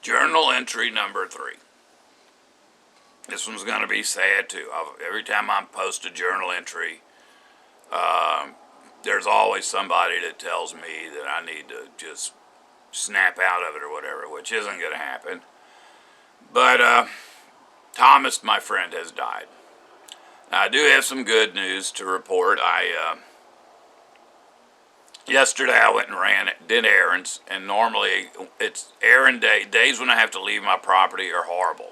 Journal entry number 3. This one's going to be sad too. Every time I post a journal entry, there's always somebody that tells me that I need to just snap out of it or whatever, which isn't going to happen. But Thomas, my friend, has died. Now, I do have some good news to report. Yesterday I went and did errands, and normally it's errand day. Days when I have to leave my property are horrible.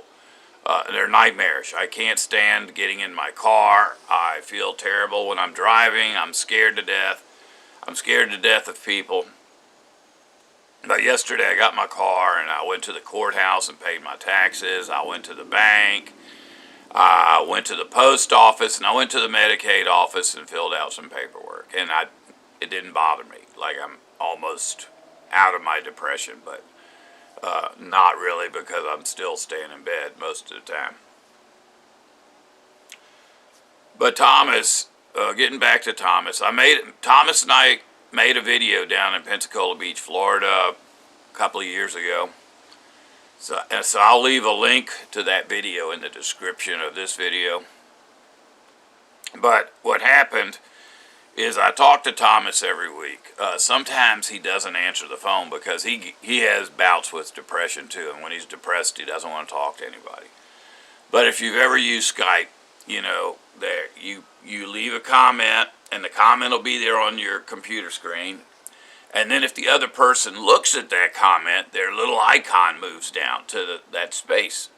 They're nightmarish. I can't stand getting in my car. I feel terrible when I'm driving. I'm scared to death. I'm scared to death of people. But yesterday I got my car and I went to the courthouse and paid my taxes. I went to the bank. I went to the post office, and I went to the Medicaid office and filled out some paperwork. And it didn't bother me. Like, I'm almost out of my depression, but not really, because I'm still staying in bed most of the time. But Thomas, getting back to Thomas, Thomas and I made a video down in Pensacola Beach, Florida, a couple of years ago. So I'll leave a link to that video in the description of this video. But what happened is I talk to Thomas every week. Sometimes he doesn't answer the phone because he has bouts with depression too, and when he's depressed he doesn't want to talk to anybody. But if you've ever used Skype, you know that you leave a comment, and the comment will be there on your computer screen. And then if the other person looks at that comment, their little icon moves down to that space.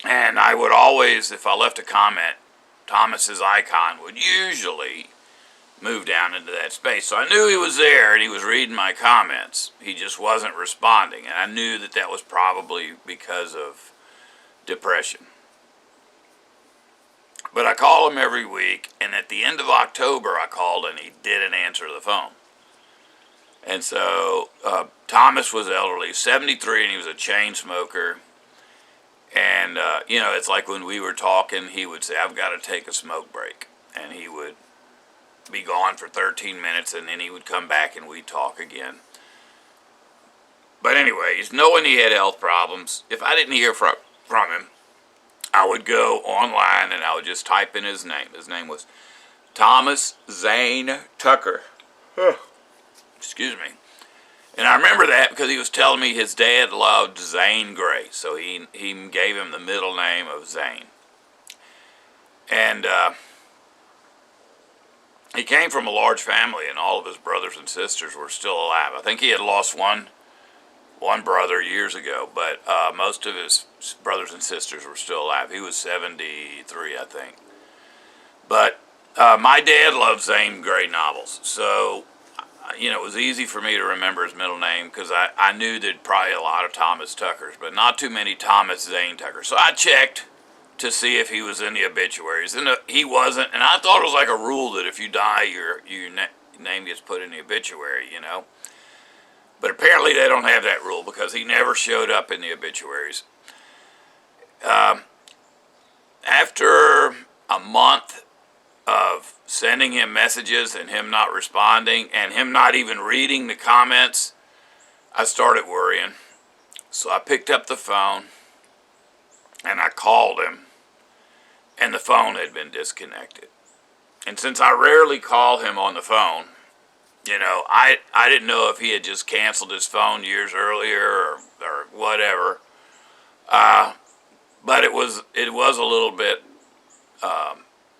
And I would always, if I left a comment, Thomas's icon would usually move down into that space. So I knew he was there and he was reading my comments. He just wasn't responding. And I knew that that was probably because of depression. But I call him every week, and at the end of October I called and he didn't answer the phone. And so Thomas was elderly, 73, and he was a chain smoker. And, you know, it's like when we were talking, he would say, I've got to take a smoke break. And he would be gone for 13 minutes, and then he would come back and we'd talk again. But anyways, knowing he had health problems, if I didn't hear from him, I would go online and I would just type in his name. His name was Thomas Zane Tucker. Excuse me. And I remember that because he was telling me his dad loved Zane Grey, so he gave him the middle name of Zane. And he came from a large family, and all of his brothers and sisters were still alive. I think he had lost one brother years ago, but most of his brothers and sisters were still alive. He was 73, I think. But my dad loved Zane Grey novels, so you know, it was easy for me to remember his middle name because I knew there'd probably a lot of Thomas Tuckers, but not too many Thomas Zane Tuckers. So I checked to see if he was in the obituaries, and he wasn't. And I thought it was like a rule that if you die, your name gets put in the obituary, you know. But apparently they don't have that rule because he never showed up in the obituaries. After a month of sending him messages and him not responding and him not even reading the comments, I started worrying. So I picked up the phone and I called him, and the phone had been disconnected. And since I rarely call him on the phone, you know, I didn't know if he had just canceled his phone years earlier or whatever. But it was a little bit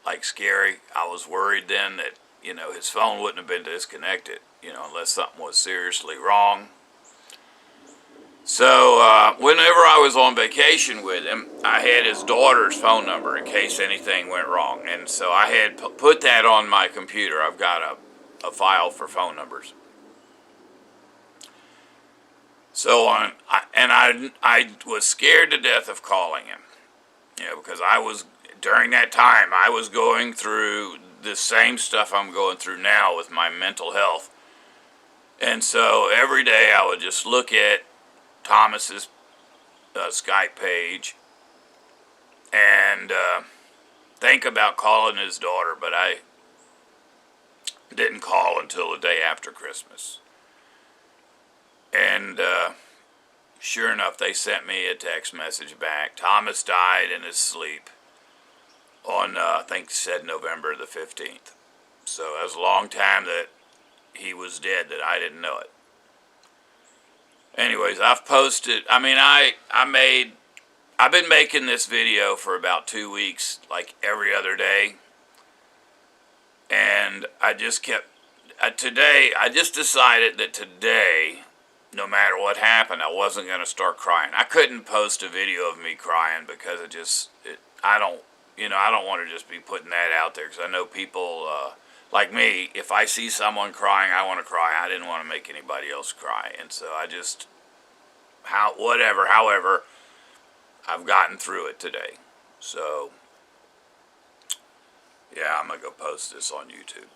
like scary. I was worried then that, you know, his phone wouldn't have been disconnected, you know, unless something was seriously wrong. So whenever I was on vacation with him, I had his daughter's phone number in case anything went wrong. And so I had put that on my computer. I've got a file for phone numbers. So I was scared to death of calling him, you know, because during that time, I was going through the same stuff I'm going through now with my mental health. And so every day I would just look at Thomas's Skype page and think about calling his daughter, but I didn't call until the day after Christmas. And sure enough, they sent me a text message back. Thomas died in his sleep on, I think, said November the 15th. So that was a long time that he was dead that I didn't know it. Anyways, I've posted, I mean, I've been making this video for about 2 weeks, like every other day. And I just kept, I just decided that today, no matter what happened, I wasn't going to start crying. I couldn't post a video of me crying because I don't want to just be putting that out there, because I know people, like me, if I see someone crying, I want to cry. I didn't want to make anybody else cry. And so I just, however, I've gotten through it today. So, yeah, I'm going to go post this on YouTube.